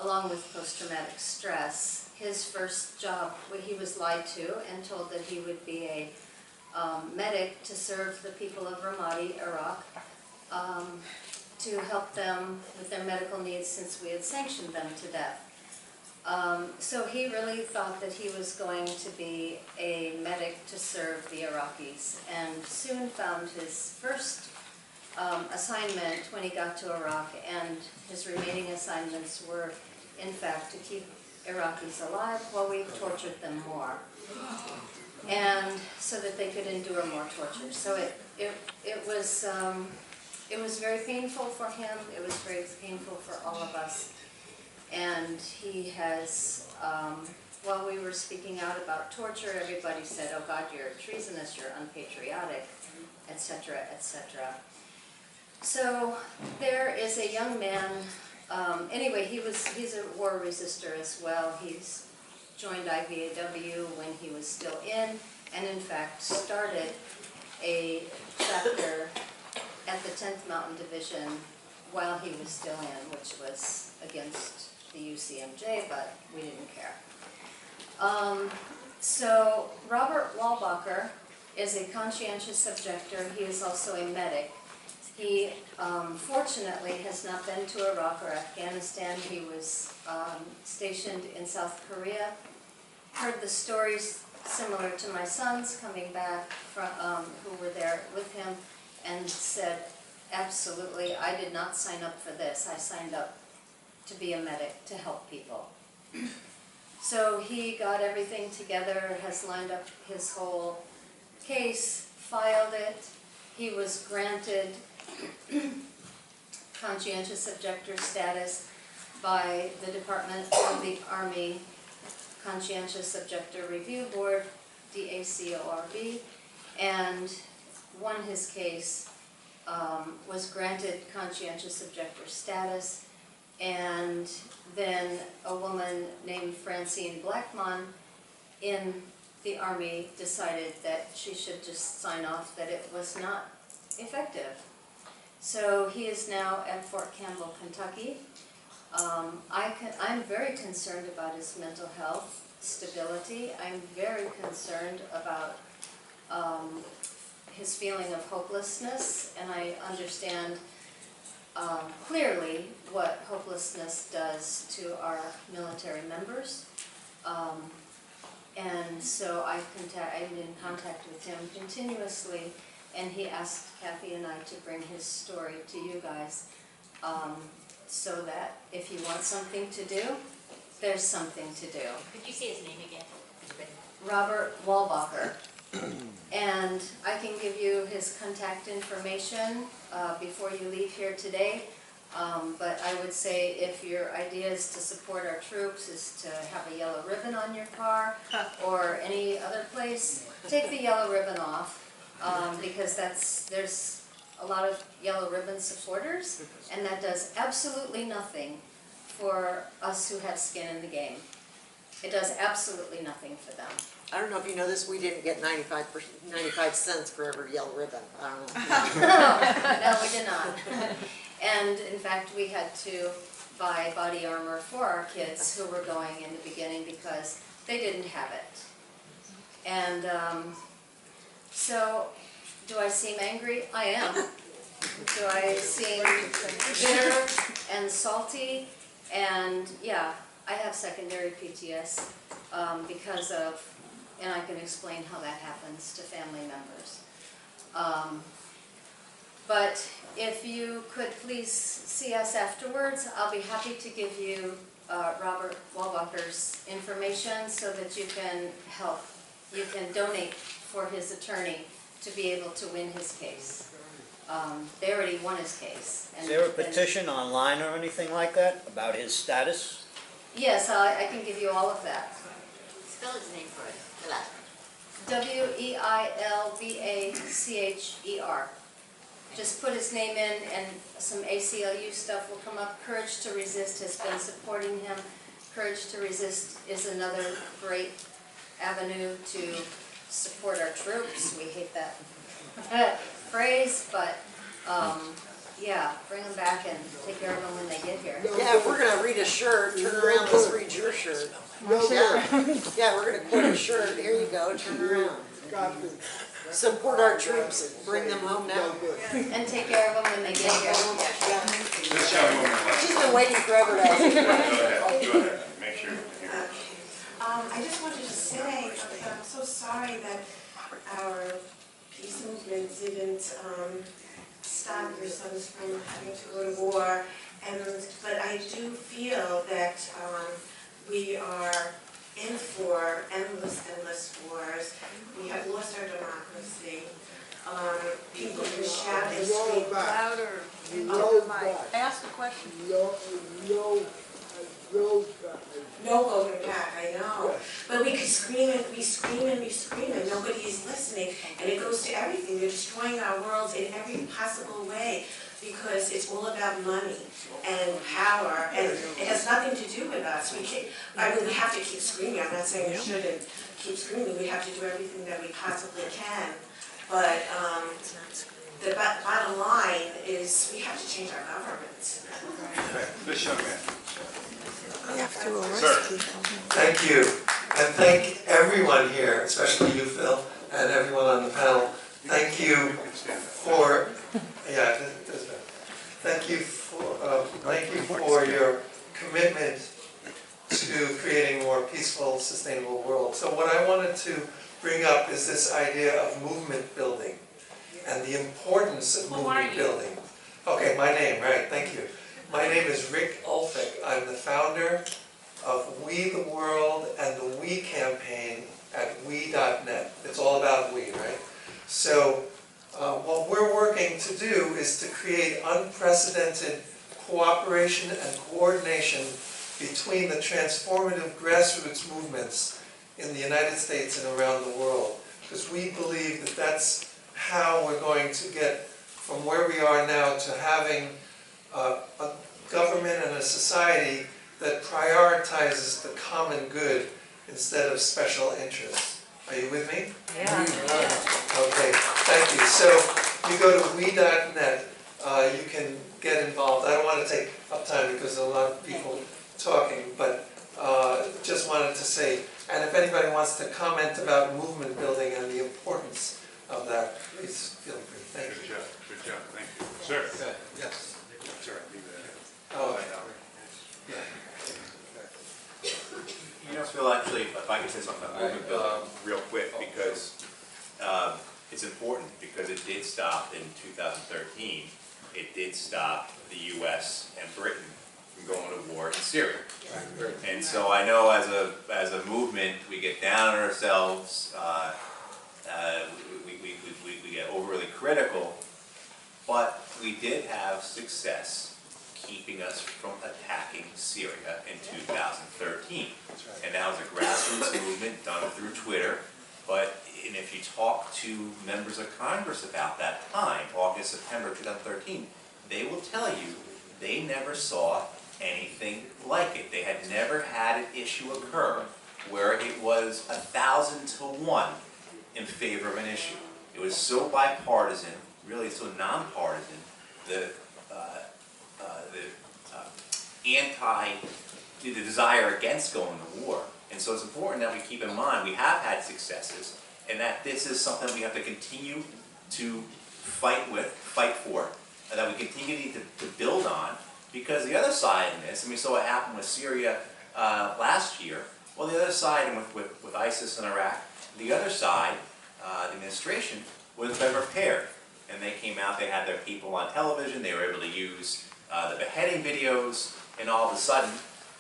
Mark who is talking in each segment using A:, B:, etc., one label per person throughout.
A: along with post-traumatic stress. His first job, he was lied to and told that he would be a medic to serve the people of Ramadi, Iraq, to help them with their medical needs since we had sanctioned them to death. So he really thought that he was going to be a medic to serve the Iraqis, and soon found his first assignment when he got to Iraq, and his remaining assignments were, in fact, to keep Iraqis alive while we tortured them more, and so that they could endure more torture. So it was very painful for him. It was very painful for all of us. And he has, while we were speaking out about torture, everybody said, "Oh God, you're treasonous, you're unpatriotic," etc., etc. So there is a young man, anyway, he's a war resistor as well. He's joined IVAW when he was still in, and in fact started a chapter at the 10th Mountain Division while he was still in, which was against the UCMJ, but we didn't care. So Robert Walbacher is a conscientious objector. He is also a medic. He fortunately has not been to Iraq or Afghanistan. He was stationed in South Korea. Heard the stories similar to my sons coming back from, who were there with him, and said, absolutely, I did not sign up for this. I signed up to be a medic, to help people. So he got everything together, has lined up his whole case, filed it. He was granted conscientious objector status by the Department of the Army Conscientious Objector Review Board, DACORB, and won his case, was granted conscientious objector status. And then a woman named Francine Blackmon in the Army decided that she should just sign off that it was not effective. So he is now at Fort Campbell, Kentucky. I'm very concerned about his mental health stability. I'm very concerned about his feeling of hopelessness, and I understand clearly what hopelessness does to our military members. And so I'm in contact with him continuously, and he asked Kathy and I to bring his story to you guys, so that if you want something to do, there's something to do.
B: Could you say his name again?
A: Robert Walbacher. And I can give you his contact information before you leave here today. But I would say if your idea is to support our troops, is to have a yellow ribbon on your car or any other place, take the yellow ribbon off, because there's a lot of yellow ribbon supporters, and that does absolutely nothing for us who have skin in the game. It does absolutely nothing for them.
C: I don't know if you know this, we didn't get 95 cents for every yellow ribbon. I don't know.
A: No, we did not. And in fact, we had to buy body armor for our kids who were going in the beginning because they didn't have it. And so, do I seem angry? I am. Do I seem bitter and salty? And yeah, I have secondary PTS because of, and I can explain how that happens to family members. But if you could please see us afterwards, I'll be happy to give you Robert Walbacher's information so that you can help. You can donate for his attorney to be able to win his case. They already won his case. And
D: is there a petition online or anything like that about his status?
A: Yes, I can give you all of that.
B: Spell his name for us, the last
A: Weilbacher. Just put his name in and some ACLU stuff will come up. Courage to Resist has been supporting him. Courage to Resist is another great avenue to support our troops. We hate that phrase, but Yeah, bring them back and take care of them when they get here.
C: Yeah, if we're gonna read a shirt, turn around, let's read your shirt. Yeah, we're gonna quote a shirt, here you go, turn around. Support our troops, bring them home now.
A: And take care of them when they get here.
E: This young woman left.
C: She's been waiting forever to ask you.
E: Go ahead, make sure.
F: I just wanted to say that I'm so sorry that our peace movement didn't stop your sons from having to go to war. But I do feel that we are in for endless wars. We have lost our democracy. People can shout and scream.
G: Louder. Ask the question.
F: No going back, I know. But we could scream and we scream and we scream and nobody is listening. And it goes to everything. They're destroying our world in every possible way because it's all about money and power. And it has nothing to do with us. We have to keep screaming. I'm not saying we shouldn't keep screaming. We have to do everything that we possibly can. But the bottom line is we have to change our government.
E: This young man.
C: We have to
E: Sir.
C: arrest people.
H: Thank you, and thank everyone here, especially you, Phil, and everyone on the panel. Thank you
E: You can stand up.
H: for, yeah, thank you for your commitment to creating a more peaceful, sustainable world. So what I wanted to bring up is this idea of movement building and the importance of movement building. Okay, my name, right, thank you. My name is Rick Ulfick. I'm the founder of We the World and the We campaign at we.net. It's all about we, right? So what we're working to do is to create unprecedented cooperation and coordination between the transformative grassroots movements in the United States and around the world. Because we believe that that's how we're going to get from where we are now to having a government and a society that prioritizes the common good instead of special interests. Are you with me?
G: Yeah.
H: Okay, thank you. So you go to we.net, you can get involved. I don't want to take up time because there are a lot of people talking, but just wanted to say, and if anybody wants to comment about movement building and the importance of that, please feel free. Thank you.
E: Good job, thank you. Sir?
H: Yes.
E: Sorry, leave that.
H: Oh,
I: You know, Phil, actually, if I could say something about movement building real quick, because it's important, because it did stop in 2013. It did stop the U.S. and Britain from going to war in Syria. And so I know as a movement, we get down on ourselves, we get overly critical, but we did have success keeping us from attacking Syria in 2013. And that was a grassroots movement done through Twitter. And if you talk to members of Congress about that time, August, September 2013, they will tell you they never saw anything like it. They had never had an issue occur where it was 1,000 to 1 in favor of an issue. It was so bipartisan, really so nonpartisan, the desire against going to war. And so it's important that we keep in mind we have had successes, and that this is something we have to continue to fight for, and that we continue to build on, because the other side in this, and we saw what happened with Syria last year, well, the other side, and with ISIS in Iraq, the other side, the administration, was better prepared. And they came out, they had their people on television, they were able to use the beheading videos, and all of a sudden,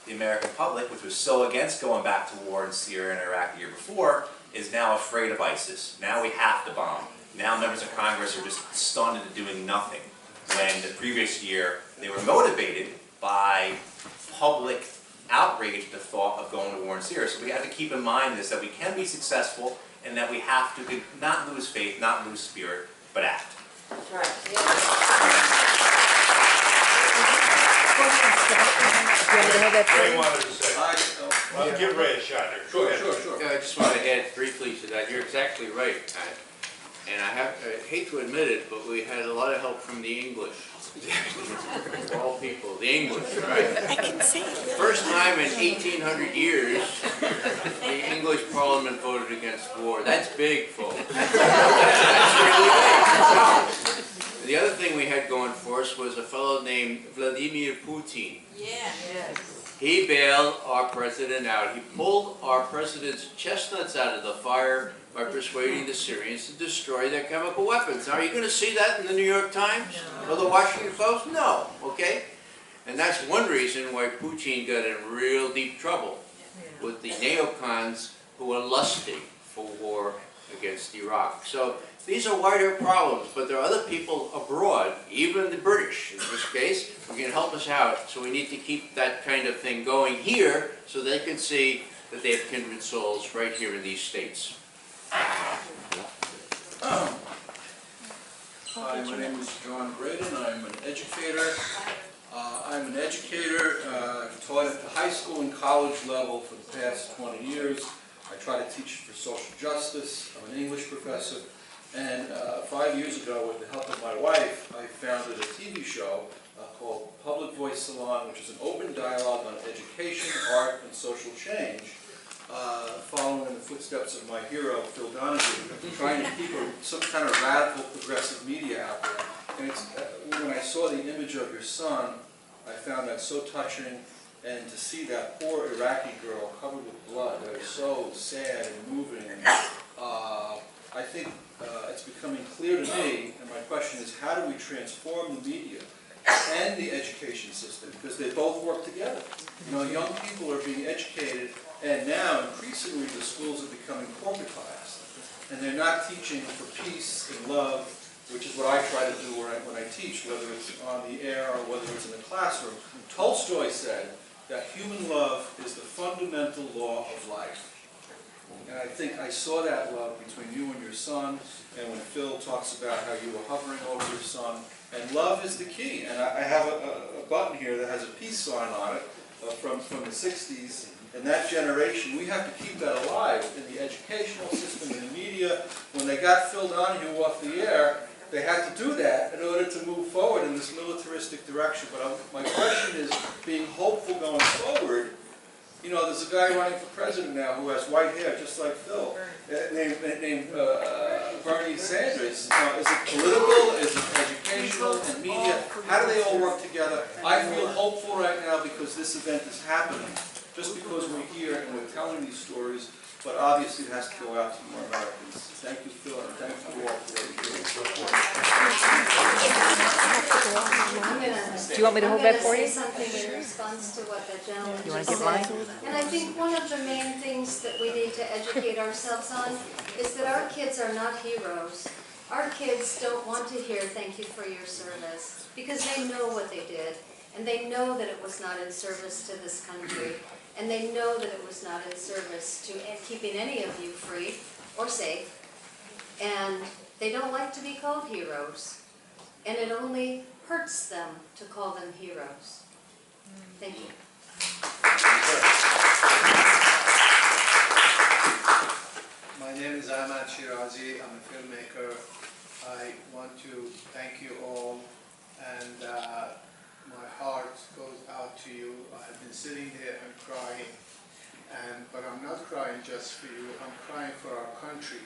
I: the American public, which was so against going back to war in Syria and Iraq the year before, is now afraid of ISIS. Now we have to bomb. Now members of Congress are just stunned into doing nothing. When the previous year, they were motivated by public outrage at the thought of going to war in Syria. So we have to keep in mind this, that we can be successful, and that we have to not lose faith, not lose spirit, but act.
C: That's right.
E: Ray wanted to say. Well, give Ray a shot here. Go ahead.
J: I just want to add briefly to that. You're exactly right. And I hate to admit it, but we had a lot of help from the English. Of all people, the English, right? I can see. First time in 1800 years, the English Parliament voted against war. That's big, folks. That's really big. The other thing we had going for us was a fellow named Vladimir Putin.
B: Yeah.
J: He bailed our president out. He pulled our president's chestnuts out of the fire by persuading the Syrians to destroy their chemical weapons. Now, are you going to see that in the New York Times or the Washington Post? No, okay? And that's one reason why Putin got in real deep trouble with the neocons who are lusting for war against Iraq. So these are wider problems, but there are other people abroad, even the British in this case, who can help us out. So we need to keep that kind of thing going here so they can see that they have kindred souls right here in these states.
K: Hi, my name is John Braden. I'm an educator. I've taught at the high school and college level for the past 20 years. I try to teach for social justice. I'm an English professor. And 5 years ago, with the help of my wife, I founded a TV show called Public Voice Salon, which is an open dialogue on education, art, and social change, following in the footsteps of my hero, Phil Donahue, trying to keep some kind of radical progressive media out there. And it's, when I saw the image of your son, I found that so touching, and to see that poor Iraqi girl covered with blood, that is so sad and moving. I think it's becoming clear to me, and my question is, how do we transform the media and the education system? Because they both work together. You know, young people are being educated, and now increasingly the schools are becoming corporatized. And they're not teaching for peace and love, which is what I try to do when I teach, whether it's on the air or whether it's in the classroom. Tolstoy said that human love is the fundamental law of life. And I think I saw that love between you and your son, and when Phil talks about how you were hovering over your son, and love is the key. And I have a button here that has a peace sign on it from the 60s. And that generation, we have to keep that alive in the educational system, in the media. When they got Phil Donahue off the air, they had to do that in order to move forward in this militaristic direction. But my question is, being hopeful going forward, you know, there's a guy running for president now who has white hair, just like Phil, named Bernie Sanders. Is it political? Is it educational and media? How do they all work together? I feel hopeful right now because this event is happening. Just because we're here and we're telling these stories, but obviously it has to go out to more Americans. Thank you, Phil, and thank you all for what you're doing.
A: Do you want me to hold that for you? I'm going to say something in response to what that gentleman just said. And I think one of the main things that we need to educate ourselves on is that our kids are not heroes. Our kids don't want to hear thank you for your service because they know what they did. And they know that it was not in service to this country. And they know that it was not in service to keeping any of you free or safe. And they don't like to be called heroes. And it only hurts them to call them heroes. Thank you.
L: My name is Ahmad Shirazi. I'm a filmmaker. I want to thank you all. And my heart goes out to you. I've been sitting there and crying, but I'm not crying just for you. I'm crying for our country,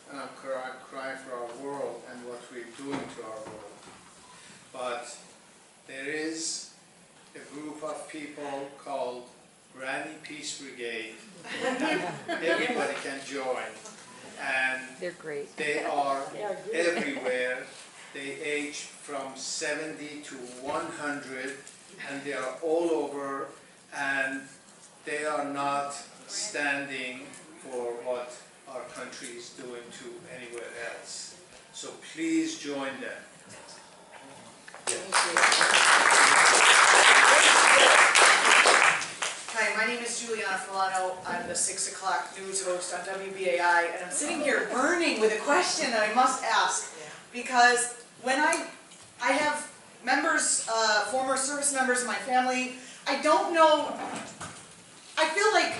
L: and I'm crying for our world and what we're doing to our world. But there is a group of people called Granny Peace Brigade. Everybody can join, and
G: They're great.
L: they are everywhere. They age from 70 to 100, and they are all over, and they are not standing for what our country is doing to anywhere else. So please join them.
M: Hi, my name is Juliana Filano. I'm the 6 o'clock news host on WBAI, and I'm sitting here burning with a question that I must ask, because when I have members, former service members in my family, I don't know, I feel like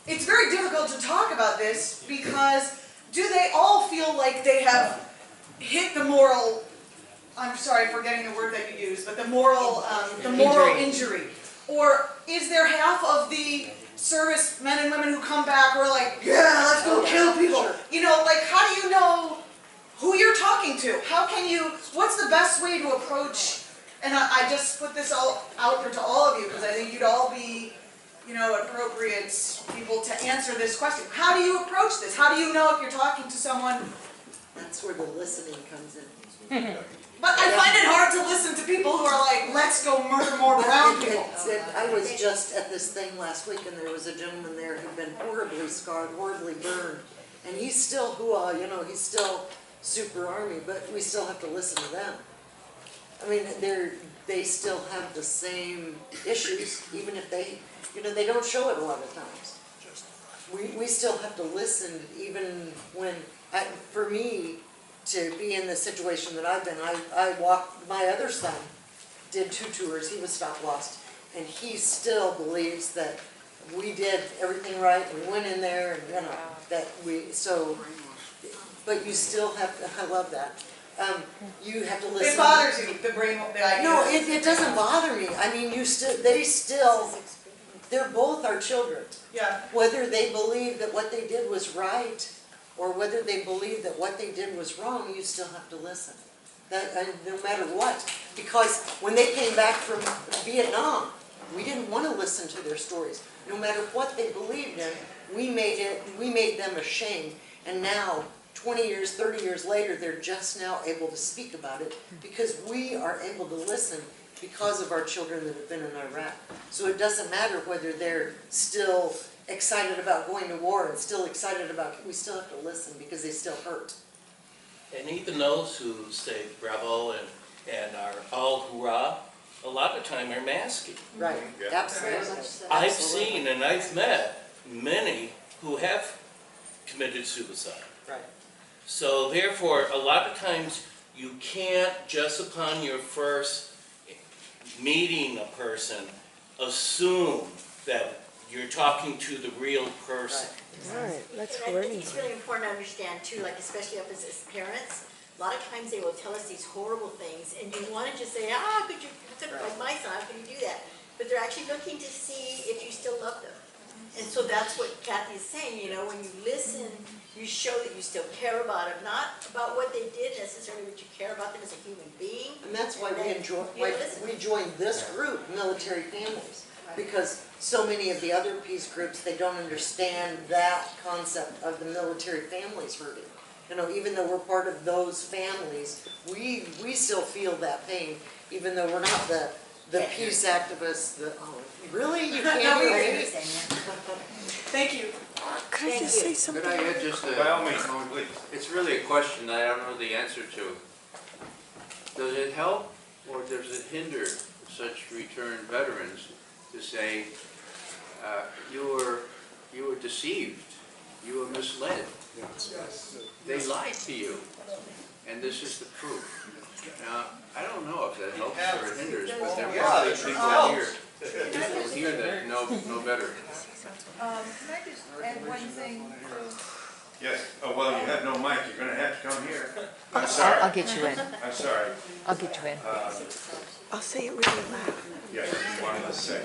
M: it's very difficult to talk about this because do they all feel like they have hit the moral, I'm sorry for getting the word that you used, but the moral injury? Or is there half of the service men and women who come back who are like, yeah, let's go kill people? You know, like, how do you know who you're talking to? How can you, what's the best way to approach, and I just put this all out there to all of you, because I think you'd all be, you know, appropriate people to answer this question. How do you approach this? How do you know if you're talking to someone?
C: That's where the listening comes in.
M: But I find it hard to listen to people who are like, let's go murder more brown people.
C: I was just at this thing last week, and there was a gentleman there who'd been horribly scarred, horribly burned, and he's still you know, he's still super army, but we still have to listen to them. I mean, they still have the same issues, even if they, you know, they don't show it a lot of times. We still have to listen, even when, for me, to be in the situation that I've been, I walked, my other son did 2 tours, he was stop lost, and he still believes that we did everything right, we went in there, and, you know, that we, so, but you still have to, I love that. You have to listen.
M: It bothers you, the idea.
C: No, it doesn't bother me. I mean, they're both our children.
M: Yeah.
C: Whether they believe that what they did was right, or whether they believe that what they did was wrong, you still have to listen. No matter what. Because when they came back from Vietnam, we didn't want to listen to their stories. No matter what they believed in, we made them ashamed. And now, 20 years, 30 years later, they're just now able to speak about it because we are able to listen because of our children that have been in Iraq. So it doesn't matter whether they're still excited about going to war and still excited about, we still have to listen because they still hurt.
N: And even those who say bravo and are all hoorah, a lot of time are masking.
C: Right, absolutely.
N: I've seen and I've met many who have committed suicide.
C: Right.
N: So therefore, a lot of times you can't, just upon your first meeting a person, assume that you're talking to the real person.
B: Right, that's and I think it's really important to understand too, like especially up as parents, a lot of times they will tell us these horrible things and you want to just say, could you, like my son, how can you do that? But they're actually looking to see if you still love them. And so that's what Kathy is saying, you know, when you listen, you show that you still care about them, not about what they did necessarily, but you care about them as a human being.
C: And that's why we joined this group, Military Families, because so many of the other peace groups, they don't understand that concept of the military families hurting. You know, even though we're part of those families, we still feel that pain, even though we're not the peace activists. Really? You can't do anything?
M: Thank you.
G: Could I just say something?
J: Could I add just
E: By all means, please.
J: It's really a question that I don't know the answer to. Does it help or does it hinder such returned veterans to say, you were deceived, you were misled, they lied to you, and this is the proof? Now, I don't know if that helps or it hinders, but there are probably people here that know better.
G: Can I just add one thing?
E: Yes, well, you have no mic, you're gonna have to come here. I'm sorry.
G: I'll get you in.
E: I'm sorry.
G: I'll get you in. I'll say it really loud.
E: Yes, you wanted to say.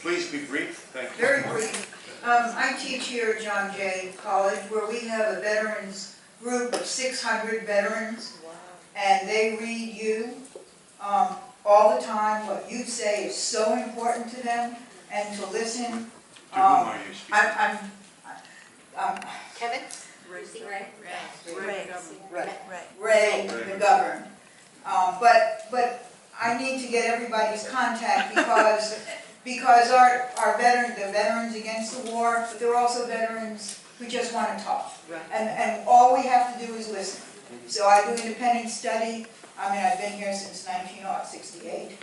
E: Please be brief, thank you.
O: Very brief. I teach here at John Jay College where we have a veterans group of 600 veterans, and they read you all the time. What you say is so important to them, and to listen.
E: To whom are you speaking?
B: Kevin?
O: Ray McGOVERN. But I need to get everybody's contact because our veterans against the war, but there are also veterans who just want to talk. And all we have to do is listen. So I do independent study. I mean, I've been here since 1968.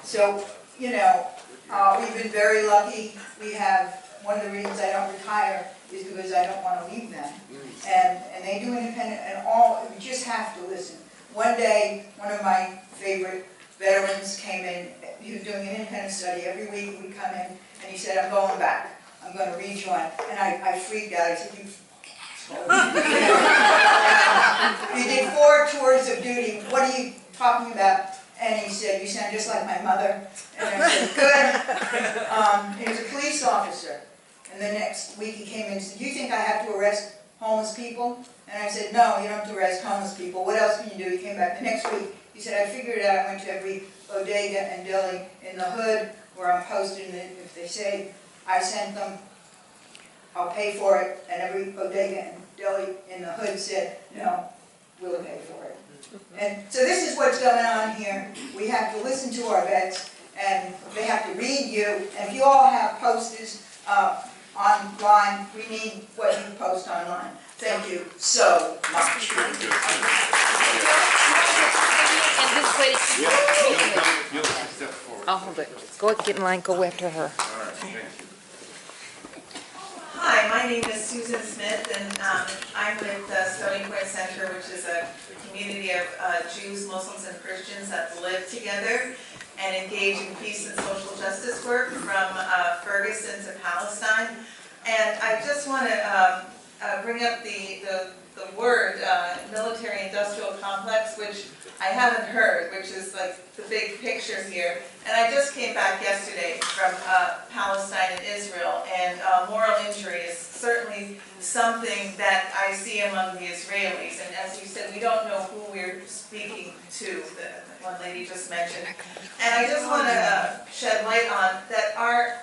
O: So, you know, we've been very lucky. We have, one of the reasons I don't retire is because I don't want to leave them. And they do independent, and we just have to listen. One day, one of my favorite veterans came in. He was doing an independent study. Every week we'd come in, and he said, I'm going back. I'm going to rejoin. And I freaked out. I said, you You did 4 tours of duty. What are you talking about? And he said, you sound just like my mother. And I said, good. He was a police officer. And the next week he came in and said, do you think I have to arrest homeless people? And I said, no, you don't have to arrest homeless people. What else can you do? He came back the next week. He said, I figured it out. I went to every bodega and deli in the hood where I'm posted. And if they say I sent them, I'll pay for it. And every bodega and deli in the hood said, no, we'll pay for it. And so this is what's going on here. We have to listen to our vets, and they have to read you. And if you all have posters online, we need what you post online. Thank you so much.
G: I'll hold it. Go get in line, go after her.
P: Hi, my name is Susan Smith, and I'm with the Stony Point Center, which is a community of Jews, Muslims, and Christians that live together and engage in peace and social justice work from Ferguson to Palestine. And I just want to bring up the word military-industrial complex, which I haven't heard, which is like the big picture here. And I just came back yesterday from Palestine and Israel, and moral injury is certainly something that I see among the Israelis. And as you said, we don't know who we're speaking to, that one lady just mentioned. And I just want to shed light on that our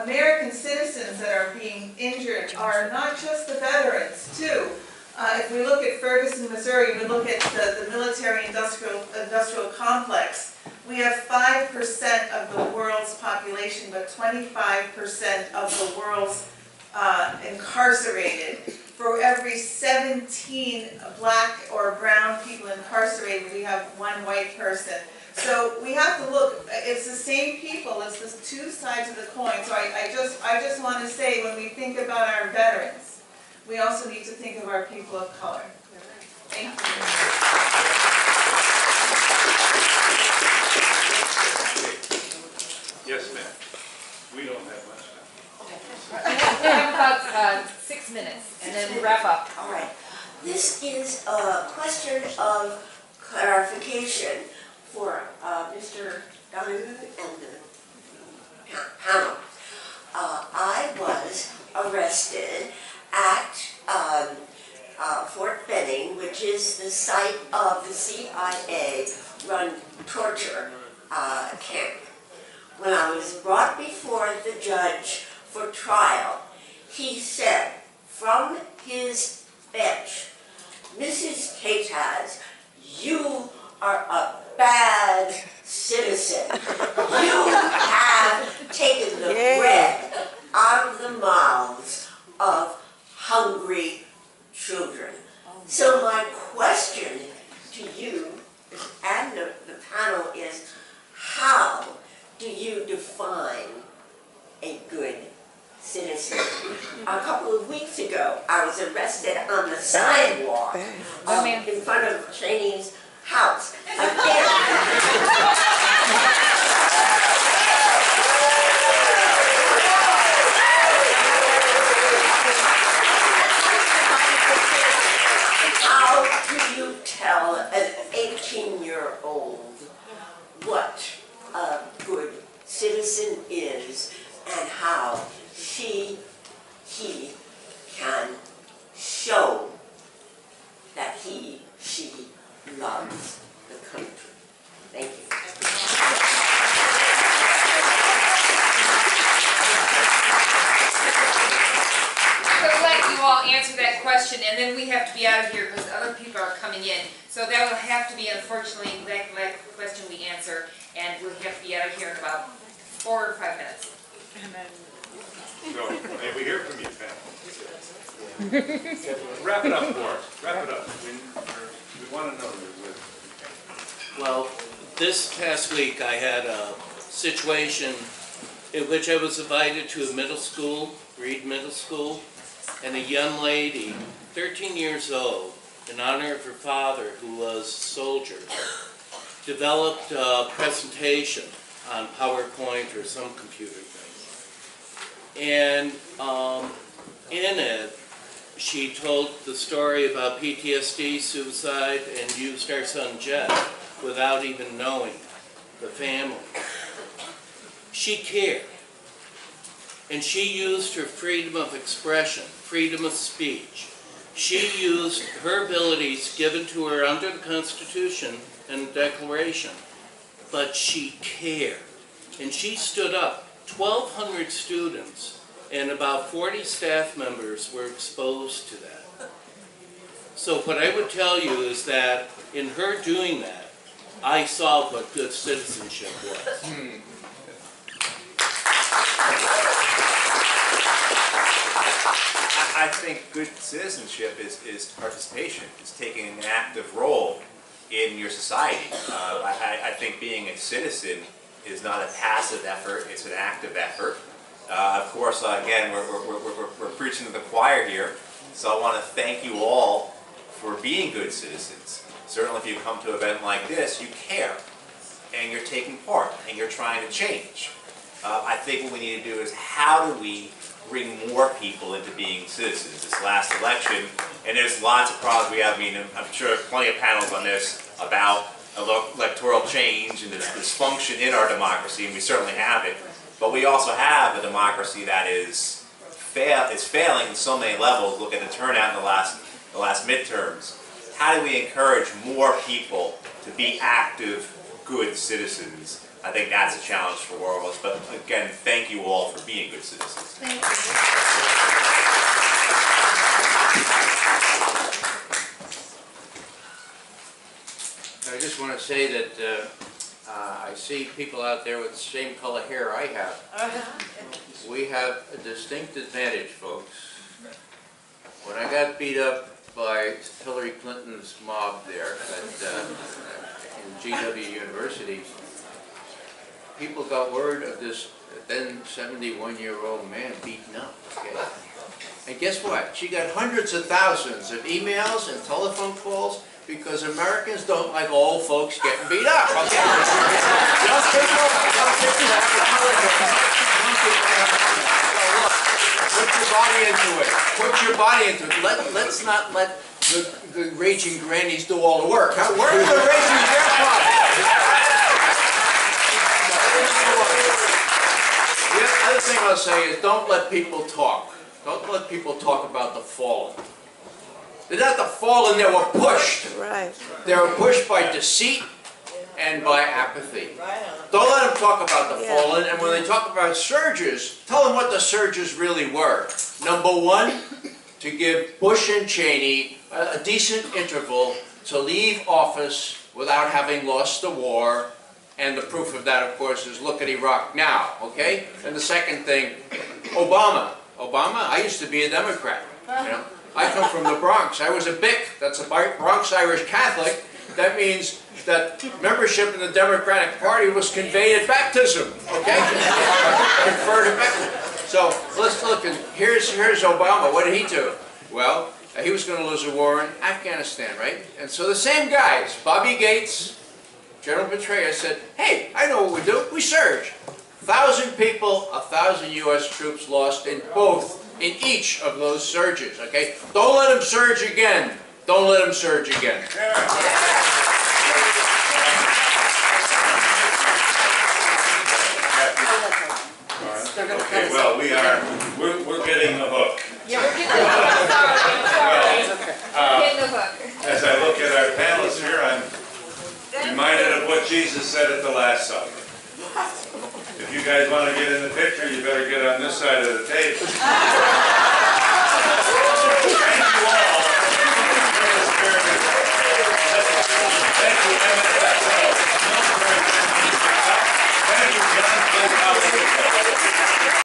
P: American citizens that are being injured are not just the veterans, too. If we look at Ferguson, Missouri, we look at the military-industrial complex, we have 5% of the world's population, but 25% of the world's incarcerated. For every 17 black or brown people incarcerated, we have 1 white person. So we have to look, it's the same people, it's the 2 sides of the coin. So I just want to say, when we think about our veterans, we also need to think of our people of color. Thank you.
E: Yes, ma'am. We don't have much time.
G: We have about 6 minutes, and then we wrap up.
Q: All right. This is a question of clarification for Mr. Donahue and the panel. I was arrested at Fort Benning, which is the site of the CIA-run torture camp. When I was brought before the judge for trial, he said from his bench, Mrs. Cathy, you are a bad citizen. You have taken the bread out of the mouths of hungry children. So my question to you and the panel is, how do you define a good citizen? A couple of weeks ago, I was arrested on the sidewalk in front of Cheney's house. How do you tell an 18-year-old what a good citizen is and how he can show that she loves the country? Thank you.
G: We'll let you all answer that question, and then we have to be out of here because other people are coming in. So that will have to be, unfortunately, that question we answer, and we'll have to be out of here in about 4 or 5 minutes.
E: So, may we hear from you, Pat? Wrap it up for us. Wrap it up. We want to know your wisdom.
N: Well, this past week I had a situation in which I was invited to a middle school, Reed Middle School, and a young lady, 13 years old, in honor of her father, who was a soldier, developed a presentation on PowerPoint or some computer thing. And in it, she told the story about PTSD, suicide, and used our son Jeff without even knowing the family. She cared. And she used her freedom of expression, freedom of speech. She used her abilities given to her under the Constitution and the Declaration. But she cared. And she stood up. 1,200 students and about 40 staff members were exposed to that. So what I would tell you is that in her doing that, I saw what good citizenship was.
I: I think good citizenship is participation. It's taking an active role in your society. I think being a citizen is not a passive effort, it's an active effort. Of course, again, we're preaching to the choir here, so I want to thank you all for being good citizens. Certainly if you come to an event like this, you care, and you're taking part, and you're trying to change. I think what we need to do is how do we bring more people into being citizens this last election, and there's lots of problems we have. I mean, I'm sure there's plenty of panels on this about electoral change and the dysfunction in our democracy, and we certainly have it. But we also have a democracy that is failing in so many levels. Look at the turnout in the last midterms. How do we encourage more people to be active, good citizens? I think that's a challenge for all of us. But again, thank you all for being good citizens.
A: Thank you.
J: I just want to say that I see people out there with the same color hair I have. We have a distinct advantage, folks. When I got beat up by Hillary Clinton's mob there in GW University, people got word of this then 71-year-old man beaten up. Okay? And guess what? She got hundreds of thousands of emails and telephone calls because Americans don't like old folks getting beat up. Okay? Young people have a color hair. Put your body into it. Put your body into it. Let's not let the raging grannies do all the work. Huh? Work with the raging grandpa. The other thing I'll say is don't let people talk. Don't let people talk about the fallen. They're not the fallen, they were pushed.
C: Right.
J: They were pushed by deceit and by apathy. Don't let them talk about the fallen, and when they talk about surges, tell them what the surges really were. Number one, to give Bush and Cheney a decent interval to leave office without having lost the war. And the proof of that, of course, is look at Iraq now, okay? And the second thing, Obama. I used to be a Democrat, you know? I come from the Bronx. I was a BIC, that's a Bronx Irish Catholic. That means that membership in the Democratic Party was conveyed at baptism, okay? Conferred at baptism. So let's look, and here's Obama. What did he do? Well, he was going to lose a war in Afghanistan, right? And so the same guys, Bobby Gates, General Petraeus said, hey, I know what we do. We surge. 1,000 people, 1,000 U.S. troops lost in each of those surges, okay? Don't let them surge again. Don't let them surge again.
E: Okay, well, we're getting the hook.
G: Yeah, we're getting the hook. Sorry. We're getting the hook.
E: As I look at our panelists here, I'm reminded of what Jesus said at the Last Supper. If you guys want to get in the picture, you better get on this side of the table.